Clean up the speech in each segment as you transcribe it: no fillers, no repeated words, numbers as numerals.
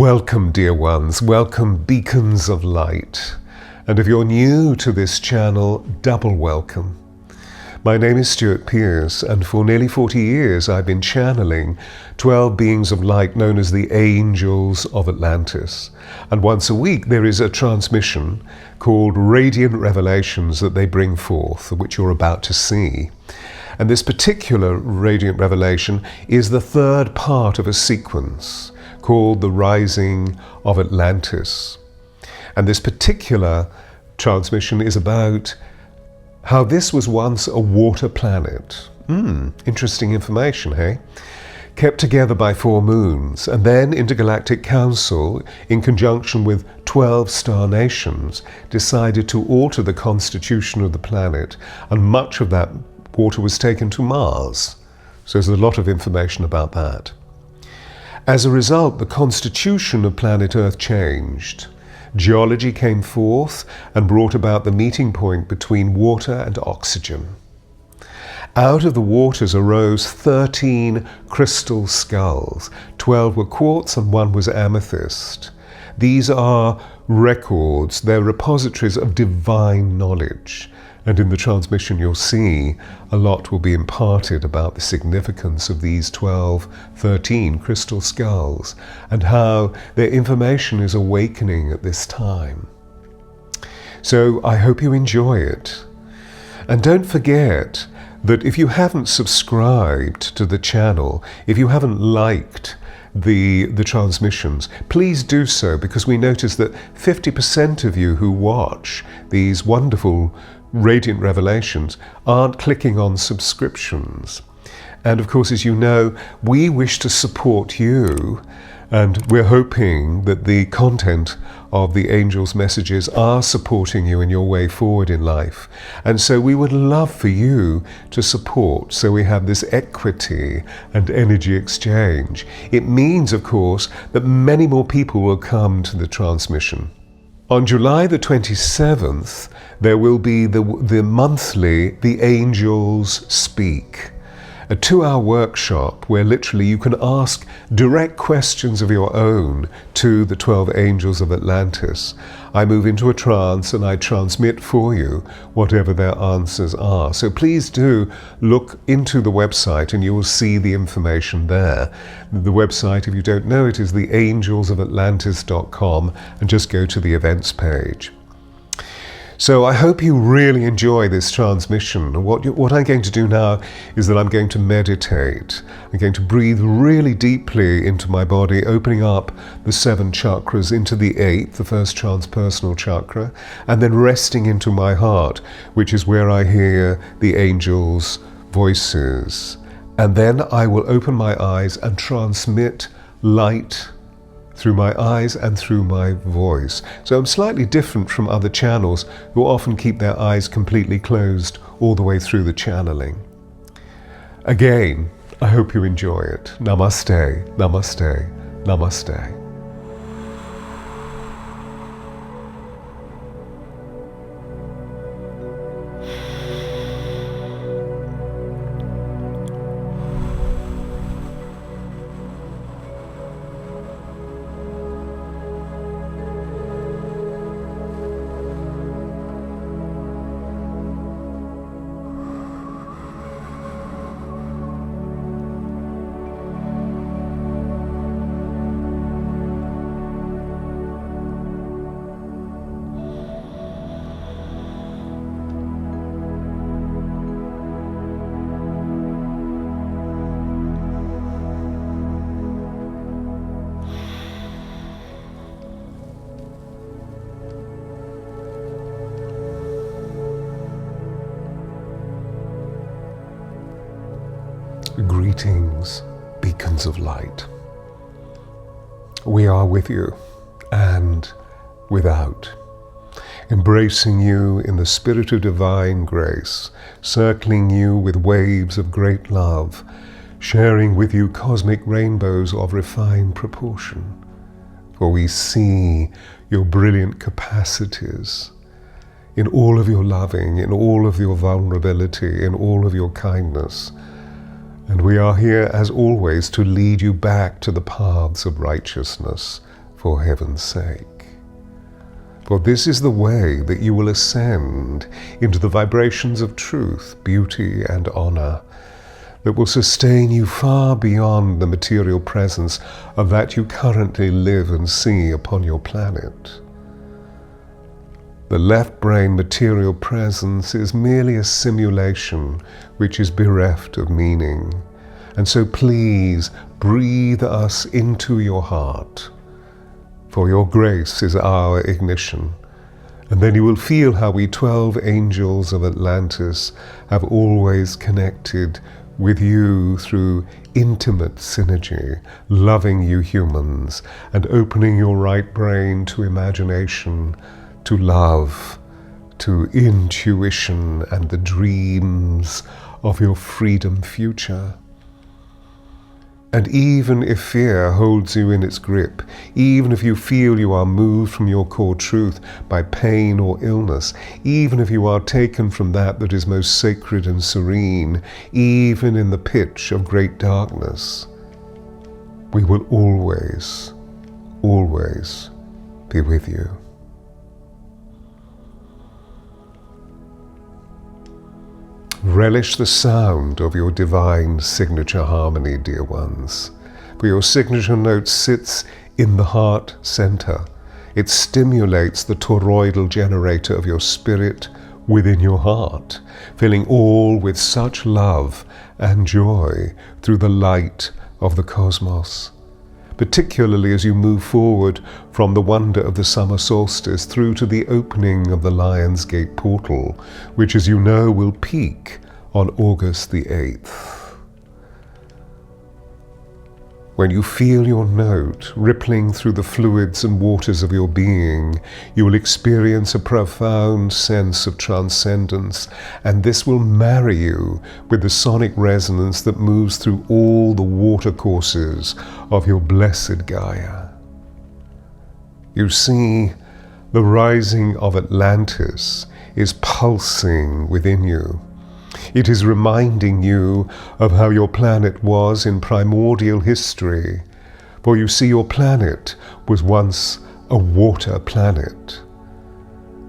Welcome, dear ones, welcome, beacons of light. And if you're new to this channel, double welcome. My name is Stewart Pearce, and for nearly 40 years I've been channeling 12 beings of light known as the Angels of Atlantis. And once a week there is a transmission called Radiant Revelations that they bring forth, which you're about to see. And this particular Radiant Revelation is the third part of a sequence called the Rising of Atlantis. And this particular transmission is about how this was once a water planet. Interesting information, hey? Kept together by 4 moons, and then Intergalactic Council, in conjunction with 12 star nations, decided to alter the constitution of the planet, and much of that water was taken to Mars. So there's a lot of information about that. As a result, the constitution of planet Earth changed. Geology came forth and brought about the meeting point between water and oxygen. Out of the waters arose 13 crystal skulls. 12 were quartz and 1 was amethyst. These are records, they're repositories of divine knowledge. And in the transmission you'll see a lot will be imparted about the significance of these 13 crystal skulls and how their information is awakening at this time. So I hope you enjoy it. And don't forget that if you haven't subscribed to the channel, if you haven't liked the transmissions, please do so, because we notice that 50% of you who watch these wonderful Radiant Revelations aren't clicking on subscriptions. And of course, as you know, we wish to support you, and we're hoping that the content of the angels' messages are supporting you in your way forward in life. And so we would love for you to support, so we have this equity and energy exchange. It means, of course, that many more people will come to the transmission. On July the 27th, there will be the monthly The Angels Speak, a 2-hour workshop where literally you can ask direct questions of your own to the 12 Angels of Atlantis. I move into a trance and I transmit for you whatever their answers are. So please do look into the website and you will see the information there. The website, if you don't know it, is theangelsofatlantis.com, and just go to the events page. So I hope you really enjoy this transmission. What I'm going to do now is that I'm going to meditate. I'm going to breathe really deeply into my body, opening up the 7 chakras into the 8th, the first transpersonal chakra, and then resting into my heart, which is where I hear the angels' voices. And then I will open my eyes and transmit light through my eyes and through my voice. So I'm slightly different from other channels who often keep their eyes completely closed all the way through the channeling. Again, I hope you enjoy it. Namaste, namaste, namaste. Greetings, beacons of light. We are with you and without, embracing you in the spirit of divine grace, circling you with waves of great love, sharing with you cosmic rainbows of refined proportion. For we see your brilliant capacities in all of your loving, in all of your vulnerability, in all of your kindness. And we are here, as always, to lead you back to the paths of righteousness for heaven's sake. For this is the way that you will ascend into the vibrations of truth, beauty, and honor that will sustain you far beyond the material presence of that you currently live and see upon your planet. The left brain material presence is merely a simulation which is bereft of meaning. And so please breathe us into your heart, for your grace is our ignition. And then you will feel how we 12 angels of Atlantis have always connected with you through intimate synergy, loving you humans, and opening your right brain to imagination, to love, to intuition and the dreams of your freedom future. And even if fear holds you in its grip, even if you feel you are moved from your core truth by pain or illness, even if you are taken from that is most sacred and serene, even in the pitch of great darkness, we will always, always be with you. Relish the sound of your divine signature harmony, dear ones, for your signature note sits in the heart center. It stimulates the toroidal generator of your spirit within your heart, filling all with such love and joy through the light of the cosmos. Particularly as you move forward from the wonder of the summer solstice through to the opening of the Lion's Gate portal, which, as you know, will peak on August the 8th. When you feel your note rippling through the fluids and waters of your being, you will experience a profound sense of transcendence, and this will marry you with the sonic resonance that moves through all the watercourses of your blessed Gaia. You see, the rising of Atlantis is pulsing within you. It is reminding you of how your planet was in primordial history. For you see, your planet was once a water planet.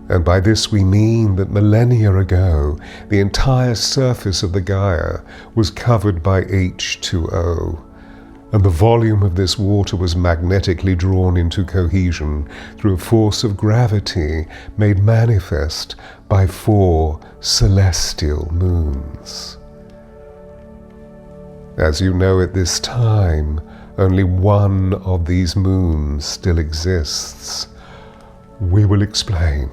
And by this we mean that millennia ago, the entire surface of the Gaia was covered by H2O. And the volume of this water was magnetically drawn into cohesion through a force of gravity made manifest by 4 celestial moons. As you know, at this time, only one of these moons still exists. We will explain.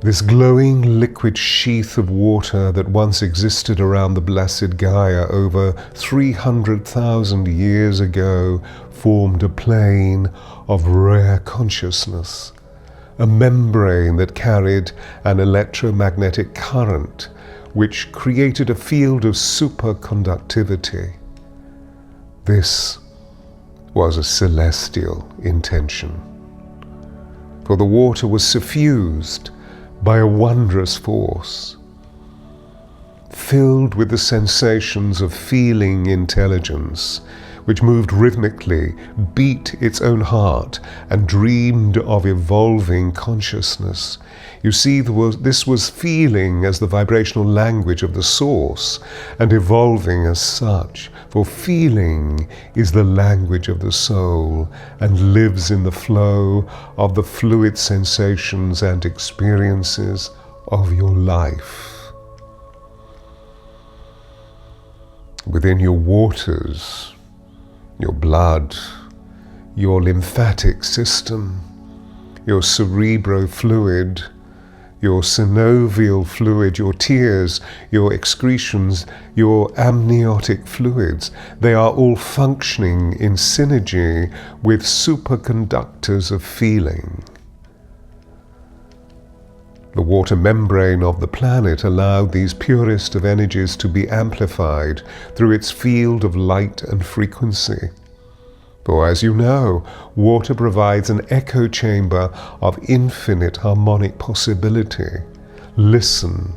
This glowing liquid sheath of water that once existed around the blessed Gaia over 300,000 years ago formed a plane of rare consciousness, a membrane that carried an electromagnetic current which created a field of superconductivity. This was a celestial intention, for the water was suffused by a wondrous force, filled with the sensations of feeling intelligence, which moved rhythmically, beat its own heart, and dreamed of evolving consciousness. You see, this was feeling as the vibrational language of the source, and evolving as such, for feeling is the language of the soul, and lives in the flow of the fluid sensations and experiences of your life. Within your waters, your blood, your lymphatic system, your cerebrofluid, your synovial fluid, your tears, your excretions, your amniotic fluids, they are all functioning in synergy with superconductors of feeling. The water membrane of the planet allowed these purest of energies to be amplified through its field of light and frequency. For as you know, water provides an echo chamber of infinite harmonic possibility. Listen,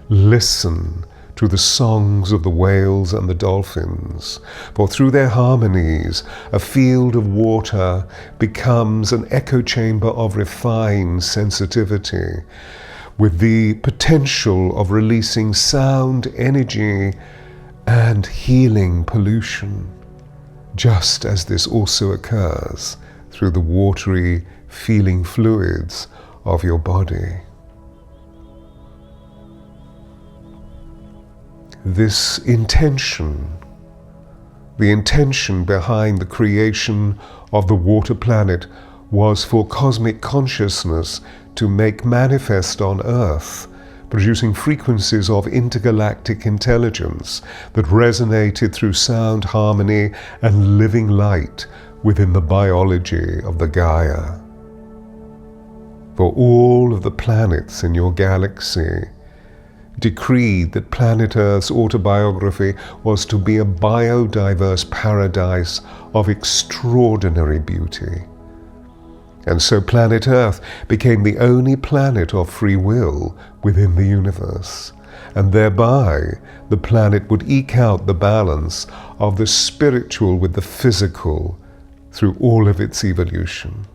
listen to the songs of the whales and the dolphins, for through their harmonies a field of water becomes an echo chamber of refined sensitivity, with the potential of releasing sound energy and healing pollution, just as this also occurs through the watery feeling fluids of your body. This intention, the intention behind the creation of the water planet, was for cosmic consciousness to make manifest on Earth, producing frequencies of intergalactic intelligence that resonated through sound harmony and living light within the biology of the Gaia. For all of the planets in your galaxy decreed that planet Earth's autobiography was to be a biodiverse paradise of extraordinary beauty. And so planet Earth became the only planet of free will within the universe, and thereby the planet would eke out the balance of the spiritual with the physical through all of its evolution.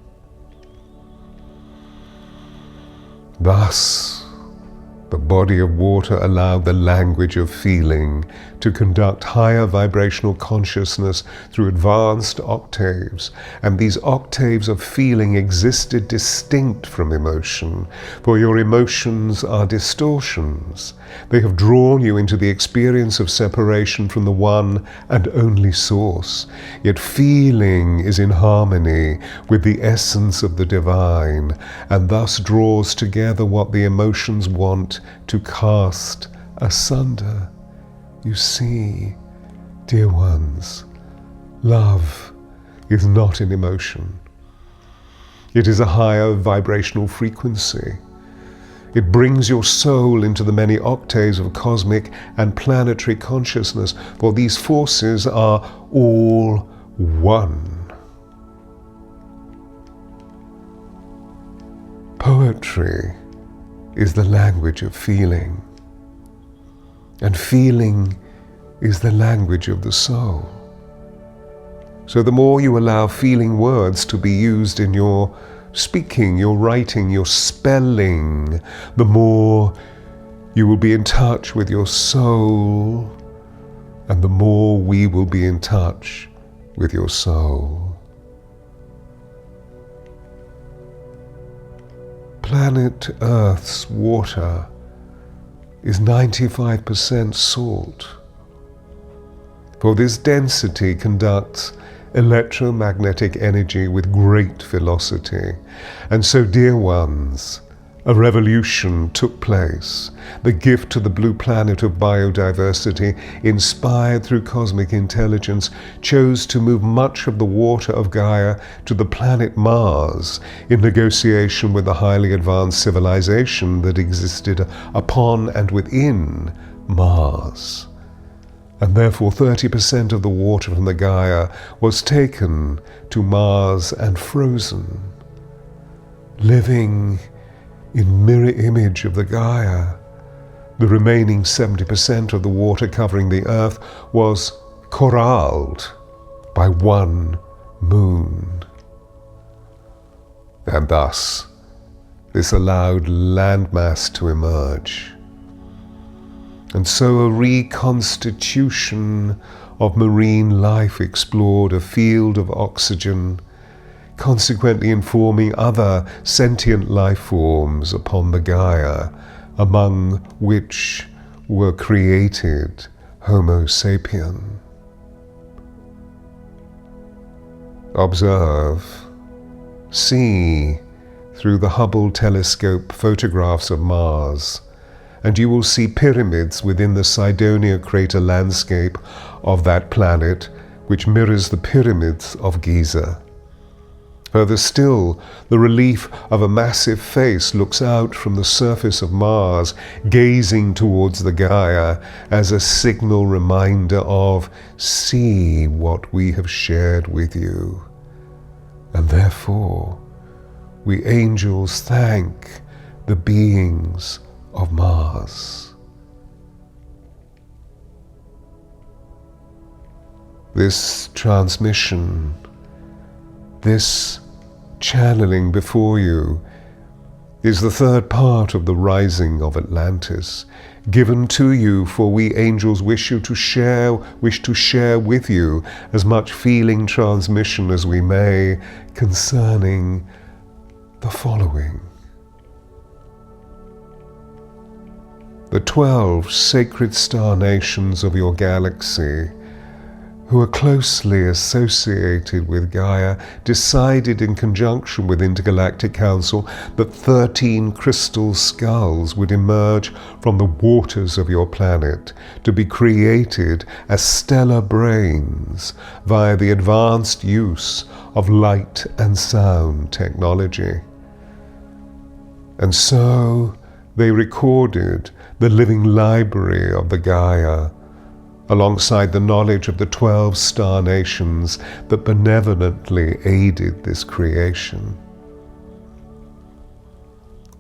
Thus, the body of water allowed the language of feeling to conduct higher vibrational consciousness through advanced octaves, and these octaves of feeling existed distinct from emotion, for your emotions are distortions. They have drawn you into the experience of separation from the one and only source, yet feeling is in harmony with the essence of the divine, and thus draws together what the emotions want to cast asunder. You see, dear ones, love is not an emotion. It is a higher vibrational frequency. It brings your soul into the many octaves of cosmic and planetary consciousness, for these forces are all one. Poetry is the language of feeling, and feeling is the language of the soul. So the more you allow feeling words to be used in your speaking, your writing, your spelling, the more you will be in touch with your soul, and the more we will be in touch with your soul. Planet Earth's water is 95% salt, for this density conducts electromagnetic energy with great velocity. And so, dear ones, a revolution took place. The gift to the blue planet of biodiversity, inspired through cosmic intelligence, chose to move much of the water of Gaia to the planet Mars in negotiation with the highly advanced civilization that existed upon and within Mars. And therefore 30% of the water from the Gaia was taken to Mars and frozen, living in mirror image of the Gaia. The remaining 70% of the water covering the Earth was corralled by one moon. And thus, this allowed landmass to emerge. And so a reconstitution of marine life explored a field of oxygen, consequently informing other sentient life forms upon the Gaia, among which were created Homo sapien. Observe, see through the Hubble telescope photographs of Mars, and you will see pyramids within the Cydonia crater landscape of that planet, which mirrors the pyramids of Giza. Further still, the relief of a massive face looks out from the surface of Mars, gazing towards the Gaia as a signal reminder of, see what we have shared with you. And therefore, we angels thank the beings of Mars. This transmission, this channeling before you, is the third part of the Rising of Atlantis, given to you, for we angels wish to share with you as much feeling transmission as we may concerning the following. The 12 sacred star nations of your galaxy, who are closely associated with Gaia, decided in conjunction with Intergalactic Council that 13 crystal skulls would emerge from the waters of your planet to be created as stellar brains via the advanced use of light and sound technology. And so they recorded the living library of the Gaia, alongside the knowledge of the 12 star nations that benevolently aided this creation.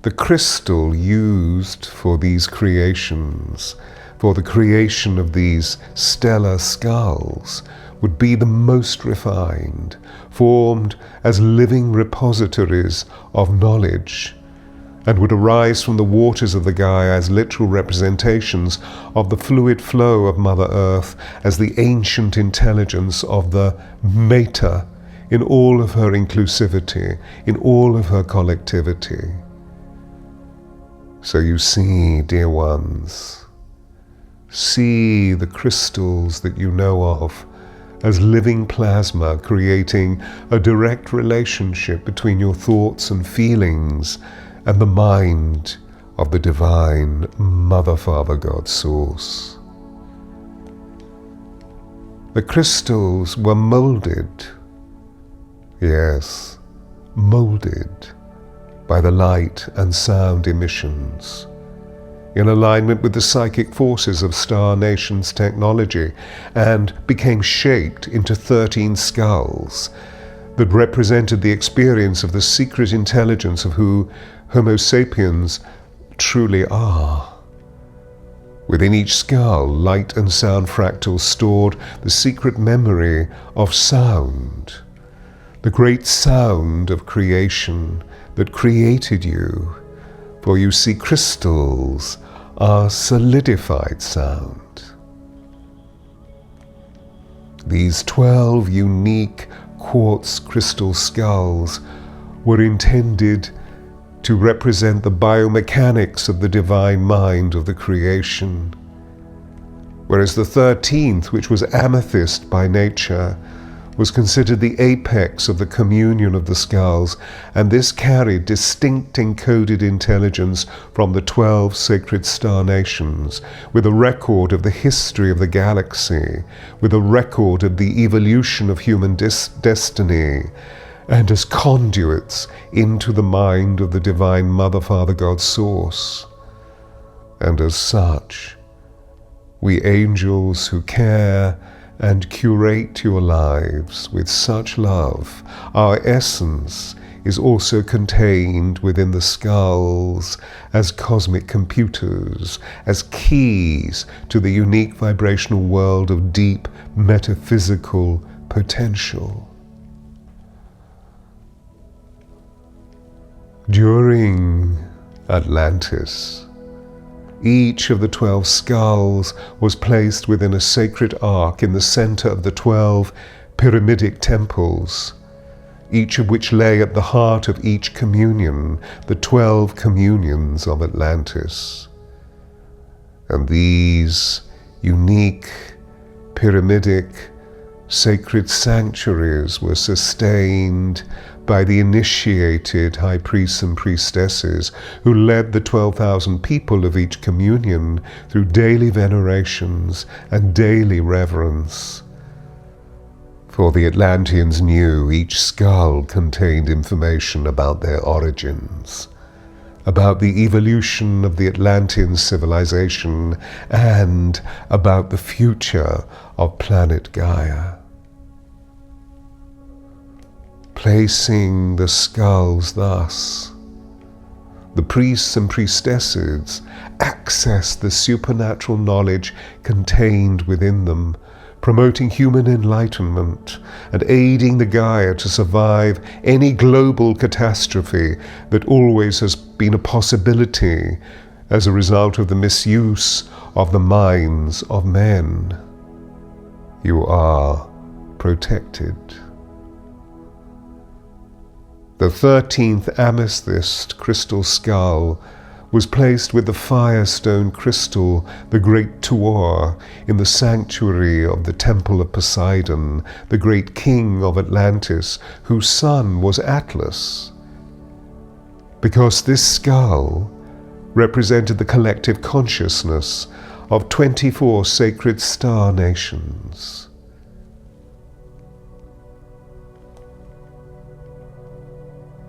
The crystal used for these creations, for the creation of these stellar skulls, would be the most refined, formed as living repositories of knowledge, and would arise from the waters of the Gaia as literal representations of the fluid flow of Mother Earth, as the ancient intelligence of the Mater in all of her inclusivity, in all of her collectivity. So you see, dear ones, see the crystals that you know of as living plasma, creating a direct relationship between your thoughts and feelings and the mind of the divine Mother, Father, God Source. The crystals were molded, yes, molded by the light and sound emissions, in alignment with the psychic forces of Star Nations technology, and became shaped into 13 skulls that represented the experience of the secret intelligence of who Homo sapiens truly are. Within each skull, light and sound fractals stored the secret memory of sound, the great sound of creation that created you, for you see, crystals are solidified sound. These 12 unique quartz crystal skulls were intended to represent the biomechanics of the divine mind of the creation, whereas the 13th, which was amethyst by nature, was considered the apex of the communion of the skulls, and this carried distinct encoded intelligence from the 12 sacred star nations, with a record of the history of the galaxy, with a record of the evolution of human destiny, and as conduits into the mind of the divine Mother, Father, God Source. And as such, we angels who care and curate your lives with such love, our essence is also contained within the skulls as cosmic computers, as keys to the unique vibrational world of deep metaphysical potential. During Atlantis, each of the 12 skulls was placed within a sacred ark in the center of the 12 pyramidic temples, each of which lay at the heart of each communion, the 12 communions of Atlantis. And these unique pyramidic sacred sanctuaries were sustained by the initiated high priests and priestesses who led the 12,000 people of each communion through daily venerations and daily reverence. For the Atlanteans knew each skull contained information about their origins, about the evolution of the Atlantean civilization, and about the future of planet Gaia. Placing the skulls thus, the priests and priestesses accessed the supernatural knowledge contained within them, promoting human enlightenment and aiding the Gaia to survive any global catastrophe that always has been a possibility as a result of the misuse of the minds of men. You are protected. The 13th amethyst crystal skull was placed with the firestone crystal, the great Tuor, in the sanctuary of the Temple of Poseidon, the great king of Atlantis, whose son was Atlas. Because this skull represented the collective consciousness of 24 sacred star nations.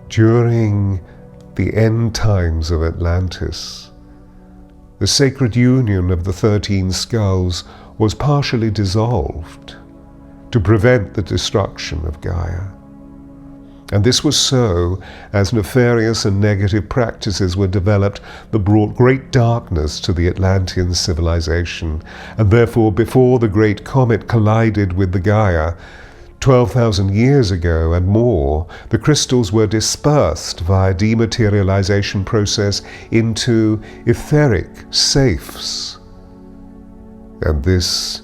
During the end times of Atlantis, the sacred union of the 13 skulls was partially dissolved to prevent the destruction of Gaia. And this was so as nefarious and negative practices were developed that brought great darkness to the Atlantean civilization, and therefore before the great comet collided with the Gaia, 12,000 years ago and more, the crystals were dispersed via dematerialization process into etheric safes. And this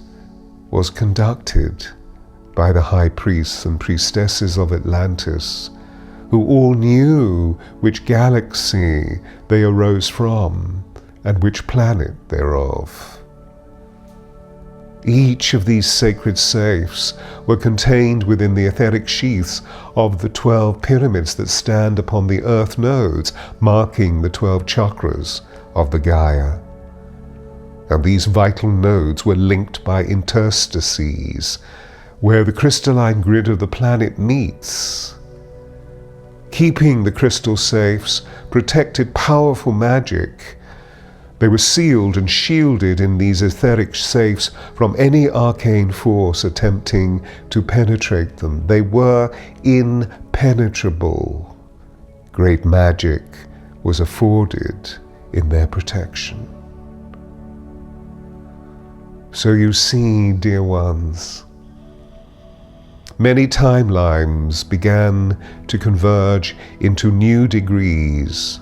was conducted by the high priests and priestesses of Atlantis, who all knew which galaxy they arose from and which planet thereof. Each of these sacred safes were contained within the etheric sheaths of the 12 pyramids that stand upon the earth nodes, marking the 12 chakras of the Gaia. And these vital nodes were linked by interstices, where the crystalline grid of the planet meets. Keeping the crystal safes protected powerful magic. They were sealed and shielded in these etheric safes from any arcane force attempting to penetrate them. They were impenetrable. Great magic was afforded in their protection. So you see, dear ones, many timelines began to converge into new degrees.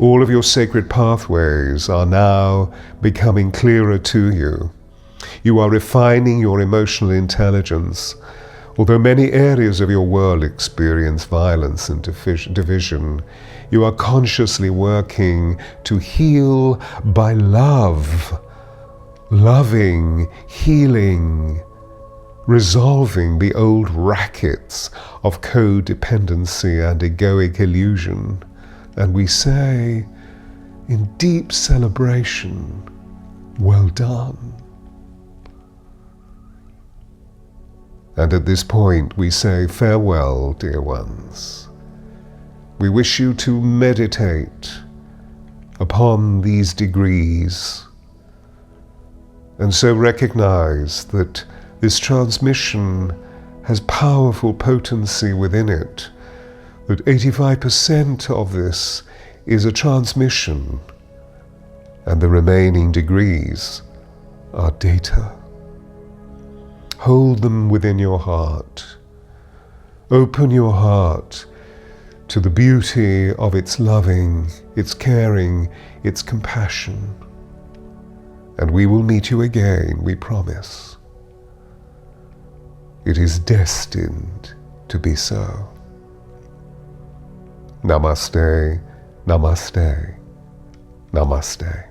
All of your sacred pathways are now becoming clearer to you. You are refining your emotional intelligence. Although many areas of your world experience violence and division, you are consciously working to heal by love, loving, healing, resolving the old rackets of codependency and egoic illusion. And we say, in deep celebration, well done. And at this point we say farewell, dear ones. We wish you to meditate upon these degrees, and so recognize that this transmission has powerful potency within it, that 85% of this is a transmission, and the remaining degrees are data. Hold them within your heart. Open your heart to the beauty of its loving, its caring, its compassion. And we will meet you again, we promise. It is destined to be so. Namaste, namaste, namaste.